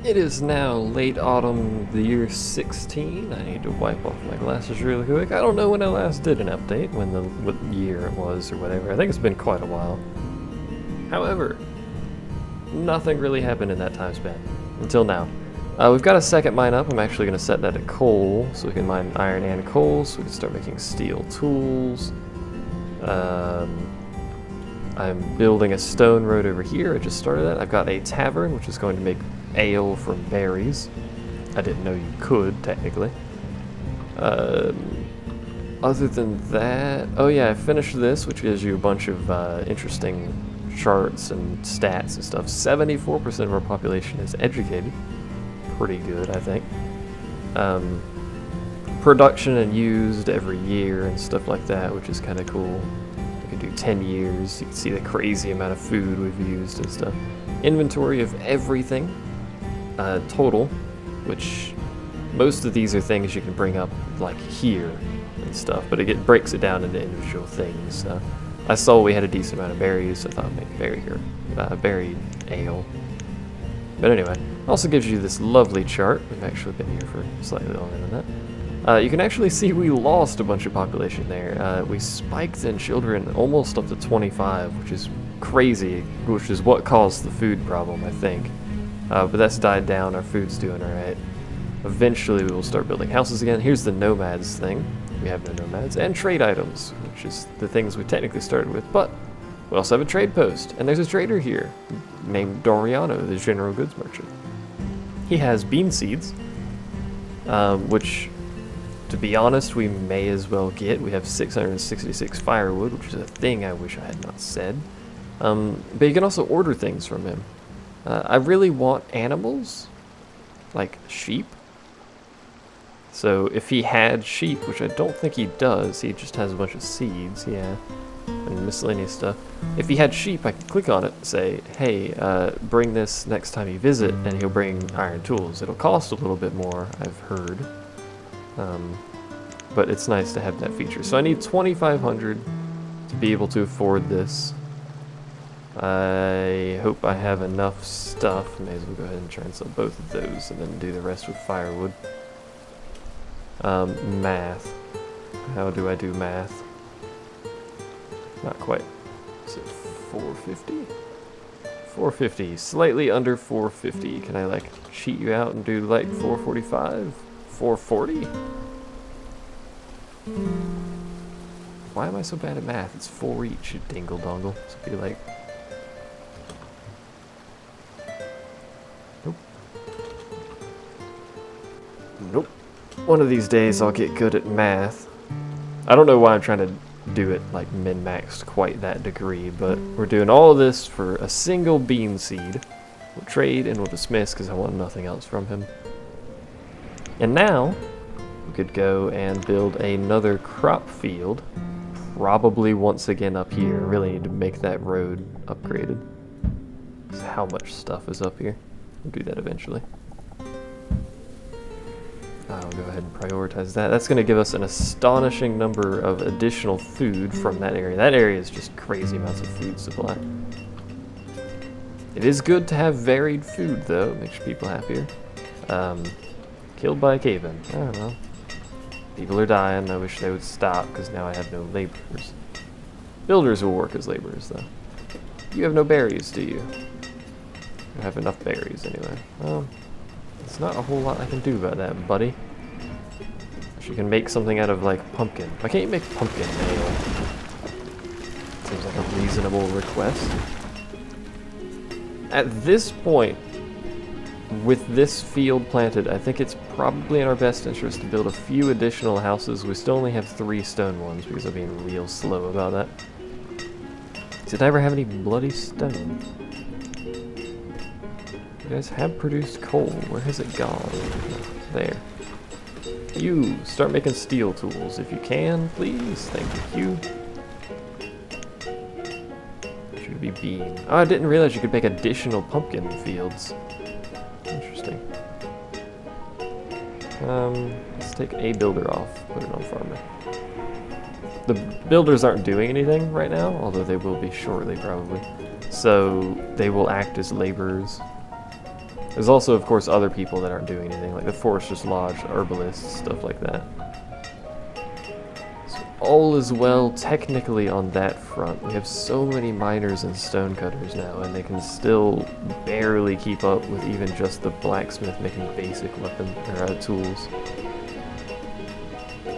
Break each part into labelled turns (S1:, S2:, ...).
S1: It is now late autumn, the year 16. I need to wipe off my glasses really quick. I don't know when I last did an update, what year it was or whatever. I think it's been quite a while. However, nothing really happened in that time span, until now. We've got a second mine up. I'm actually going to set that at coal, so we can mine iron and coal, so we can start making steel tools. I'm building a stone road over here. I just started that. I've got a tavern, which is going to make ale from berries. I didn't know you could, technically. Other than that... Oh yeah, I finished this, which gives you a bunch of interesting charts and stats and stuff. 74% of our population is educated. Pretty good, I think. Production and used every year and stuff like that, which is kind of cool. We can do 10 years. You can see the crazy amount of food we've used and stuff. Inventory of everything. Total, which most of these are things you can bring up like here and stuff, but it breaks it down into individual things. I saw we had a decent amount of berries, so I thought I'd make berry ale. But anyway, also gives you this lovely chart. We've actually been here for slightly longer than that. You can actually see we lost a bunch of population there. We spiked in children almost up to 25, which is crazy, which is what caused the food problem, I think. But that's died down, our food's doing alright. Eventually we will start building houses again. Here's the nomads thing. We have no nomads. And trade items, which is the things we technically started with. But we also have a trade post. And there's a trader here named Doriano, the general goods merchant. He has bean seeds, which, to be honest, we may as well get. We have 666 firewood, which is a thing I wish I had not said. But you can also order things from him. I really want animals, like sheep. So if he had sheep, which I don't think he does, he just has a bunch of seeds, yeah, and miscellaneous stuff. If he had sheep, I could click on it and say, hey, bring this next time you visit, and he'll bring iron tools. It'll cost a little bit more, I've heard, but it's nice to have that feature. So I need 2,500 to be able to afford this. I hope I have enough stuff. May as well go ahead and try and sell both of those and then do the rest with firewood. Math. How do I do math? Not quite. Is it 450? 450. Slightly under 450. Can I, like, cheat you out and do, like, 445? 440? Why am I so bad at math? It's 4 each, you dingle dongle. So it'd be like... Nope. One of these days I'll get good at math. I don't know why I'm trying to do it like min-maxed quite that degree, but we're doing all of this for a single bean seed. We'll trade and we'll dismiss because I want nothing else from him. And now we could go and build another crop field, probably once again up here. I really need to make that road upgraded. How much stuff is up here? We'll do that eventually. I'll go ahead and prioritize that. That's going to give us an astonishing number of additional food from that area. That area is just crazy amounts of food supply. It is good to have varied food, though. It makes people happier. Killed by a cave-in. I don't know. People are dying. I wish they would stop, because now I have no laborers. Builders will work as laborers, though. You have no berries, do you? You have enough berries, anyway. Well, there's not a whole lot I can do about that, buddy. You can make something out of, like, pumpkin. Why can't you make pumpkin ale? Seems like a reasonable request. At this point, with this field planted, I think it's probably in our best interest to build a few additional houses. We still only have 3 stone ones because I'm being real slow about that. Did I ever have any bloody stone? You guys have produced coal. Where has it gone? There. You, start making steel tools if you can, please. Thank you. Should be bean. Oh, I didn't realize you could make additional pumpkin fields. Interesting. Let's take a builder off, put it on farming. The builders aren't doing anything right now, although they will be shortly probably. So they will act as laborers. There's also, of course, other people that aren't doing anything, like the Forester's Lodge, herbalists, stuff like that. So all is well technically on that front. We have so many miners and stonecutters now, and they can still barely keep up with even just the blacksmith making basic weapon or tools.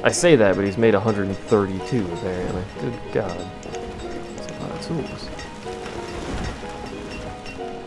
S1: I say that, but he's made 132 apparently. Good God. That's a lot of tools.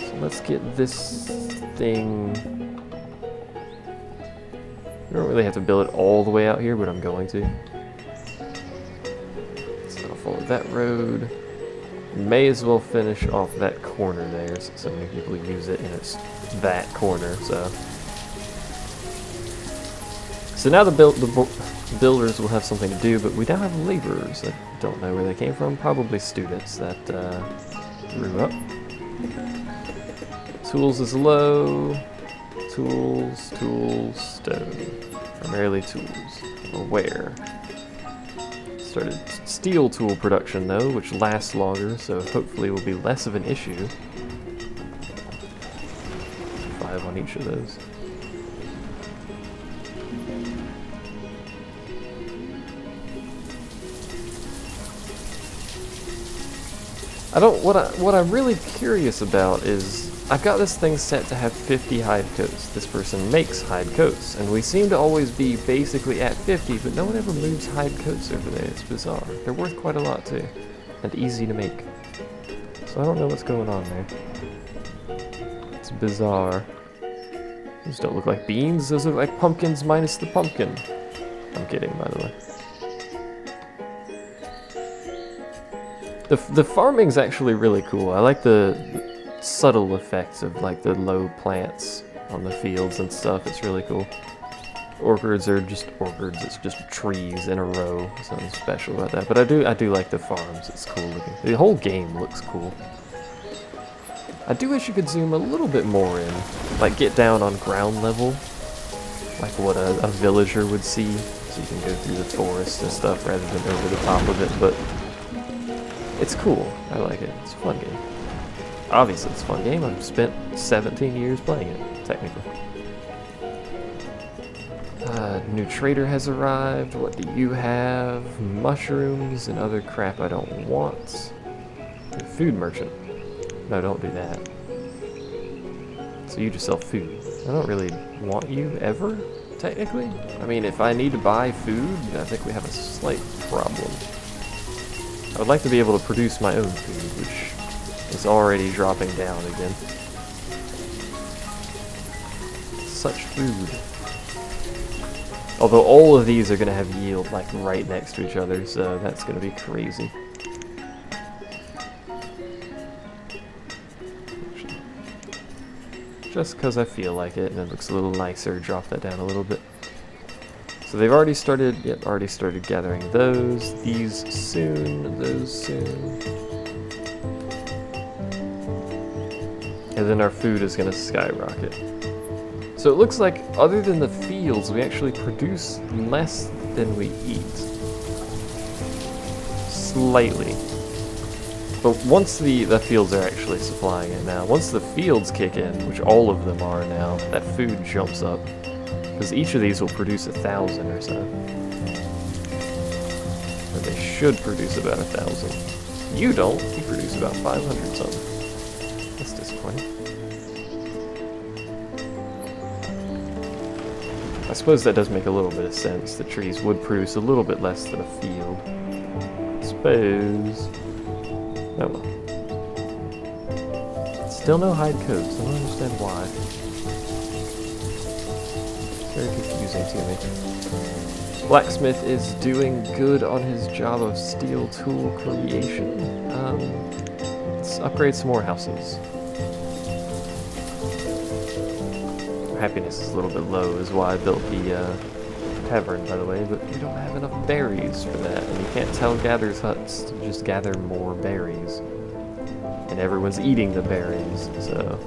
S1: So let's get this thing. We don't really have to build it all the way out here, but I'm going to. So I'll follow that road. May as well finish off that corner there, since so many people use it, and it's that corner, so. So now the builders will have something to do, but we now have laborers that don't know where they came from. Probably students that grew up. Tools is low. Tools, tools, stone. Primarily tools. Or where? Started steel tool production though, which lasts longer, so hopefully will be less of an issue. 5 on each of those. What I'm really curious about is, I've got this thing set to have 50 hide coats. This person makes hide coats, and we seem to always be basically at 50, but no one ever moves hide coats over there. It's bizarre. They're worth quite a lot too, and easy to make. So I don't know what's going on there. It's bizarre. Those don't look like beans, those look like pumpkins minus the pumpkin. I'm kidding, by the way. The farming's actually really cool. I like the subtle effects of like the low plants on the fields and stuff. It's really cool. Orchards are just orchards. It's just trees in a row. Something special about that. But I do like the farms. It's cool looking. The whole game looks cool. I do wish you could zoom a little bit more in, like get down on ground level, like what a villager would see. So you can go through the forest and stuff rather than over the top of it. But it's cool. I like it. It's a fun game. Obviously, it's a fun game. I've spent 17 years playing it, technically. New trader has arrived. What do you have? Mushrooms and other crap I don't want. Food merchant. No, don't do that. So you just sell food. I don't really want you ever, technically. I mean, if I need to buy food, I think we have a slight problem. I would like to be able to produce my own food, which is already dropping down again. Such food. Although all of these are going to have yield like right next to each other, so that's going to be crazy. Just because I feel like it, and it looks a little nicer, drop that down a little bit. So they've already started, already started gathering those. These soon, those soon. And then our food is going to skyrocket. So it looks like, other than the fields, we actually produce less than we eat. Slightly. But once the fields are actually supplying it now, once the fields kick in, which all of them are now, that food jumps up. Because each of these will produce 1,000 or so. Or they should produce about 1,000. You don't. You produce about 500 something. That's disappointing. I suppose that does make a little bit of sense. The trees would produce a little bit less than a field. I suppose. Oh well. Still no hide coats. I don't understand why. It's very confusing to me. Blacksmith is doing good on his job of steel tool creation. Let's upgrade some more houses. Happiness is a little bit low, is why I built the tavern, by the way, but we don't have enough berries for that, and you can't tell gatherers' huts to just gather more berries. And everyone's eating the berries, so...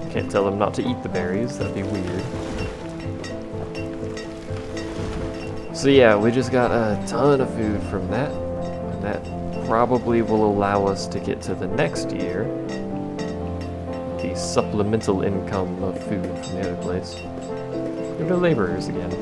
S1: You can't tell them not to eat the berries, that'd be weird. So yeah, we just got a ton of food from that, and that probably will allow us to get to the next year. the supplemental income of food from the other place. There are no laborers again.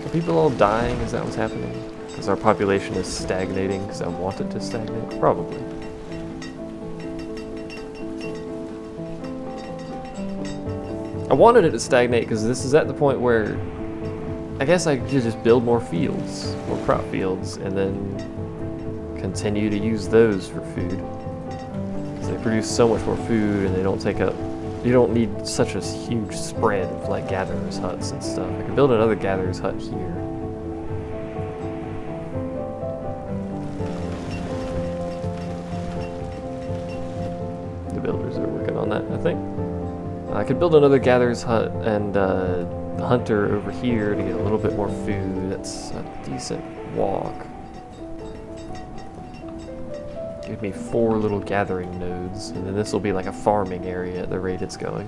S1: Are people all dying? Is that what's happening? Because our population is stagnating because I want it to stagnate? Probably. I wanted it to stagnate because this is at the point where I guess I could just build more fields, more crop fields, and then continue to use those for food. Because they produce so much more food and they don't take up, you don't need such a huge spread of like gatherers' huts and stuff. I could build another gatherer's hut here. The builders are working on that, I think. I could build another gatherer's hut and hunter over here to get a little bit more food. That's a decent walk. Give me 4 little gathering nodes, and then this will be like a farming area at the rate it's going.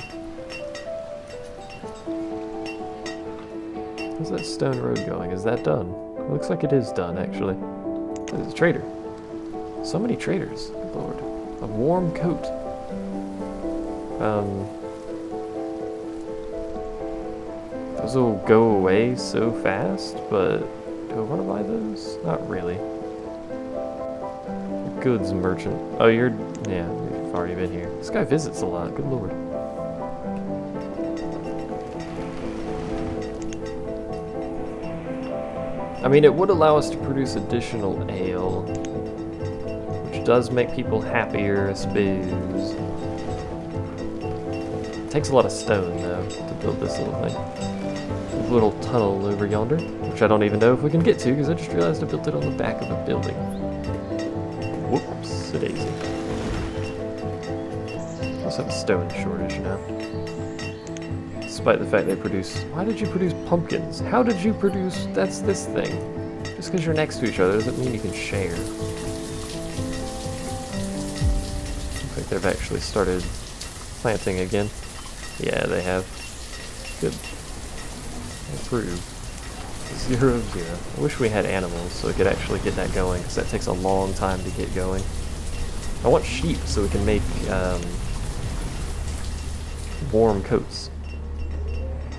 S1: How's that stone road going? Is that done? It looks like it is done, actually. There's a trader. So many traders. Good Lord. A warm coat. Those will go away so fast, but do I want to buy those? Not really. Goods merchant. Oh, yeah, you've already been here. This guy visits a lot, good lord. I mean, it would allow us to produce additional ale, which does make people happier, I suppose. It takes a lot of stone, though, to build this little thing. Little tunnel over yonder, which I don't even know if we can get to because I just realized I built it on the back of a building. Whoops, a daisy. I also have a stone shortage now. Despite the fact they produce... Why did you produce pumpkins? How did you produce... That's this thing. Just because you're next to each other doesn't mean you can share. Looks like they've actually started planting again. Yeah, they have. Good. Improve. 0 of 0. I wish we had animals so we could actually get that going, because that takes a long time to get going. I want sheep so we can make warm coats.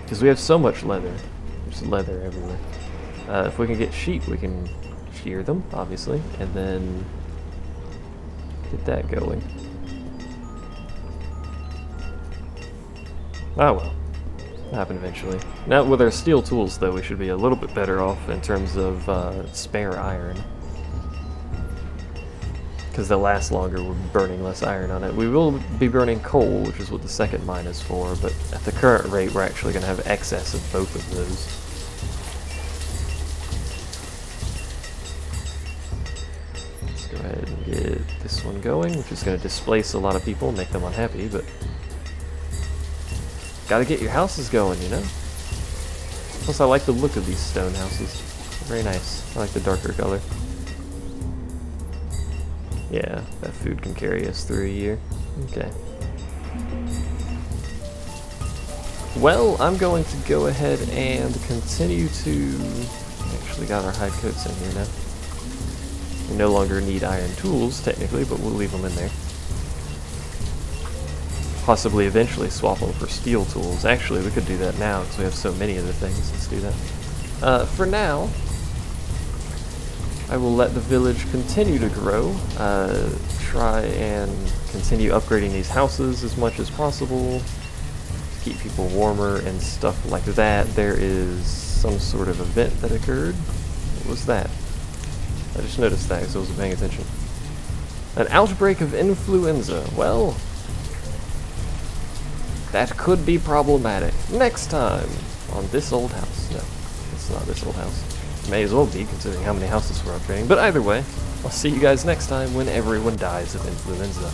S1: Because we have so much leather. There's leather everywhere. If we can get sheep, we can shear them, obviously, and then get that going. Oh well. Happen eventually. Now with our steel tools though, we should be a little bit better off in terms of spare iron. Because they'll last longer, we're burning less iron on it. We will be burning coal, which is what the second mine is for, but at the current rate we're actually going to have excess of both of those. Let's go ahead and get this one going, which is going to displace a lot of people, make them unhappy, but gotta get your houses going, you know? Plus, I like the look of these stone houses. Very nice. I like the darker color. Yeah, that food can carry us through a year. Okay. Well, I'm going to go ahead and continue to... Actually got our hide coats in here now. We no longer need iron tools, technically, but we'll leave them in there. Possibly eventually swap them for steel tools. Actually, we could do that now because we have so many of the things. Let's do that. For now, I will let the village continue to grow. Try and continue upgrading these houses as much as possible. Keep people warmer and stuff like that. There is some sort of event that occurred. What was that? I just noticed that because I wasn't paying attention. An outbreak of influenza. Well... that could be problematic. Next time on this old house. No, it's not this old house. It may as well be, considering how many houses we're upgrading. But either way, I'll see you guys next time when everyone dies of influenza.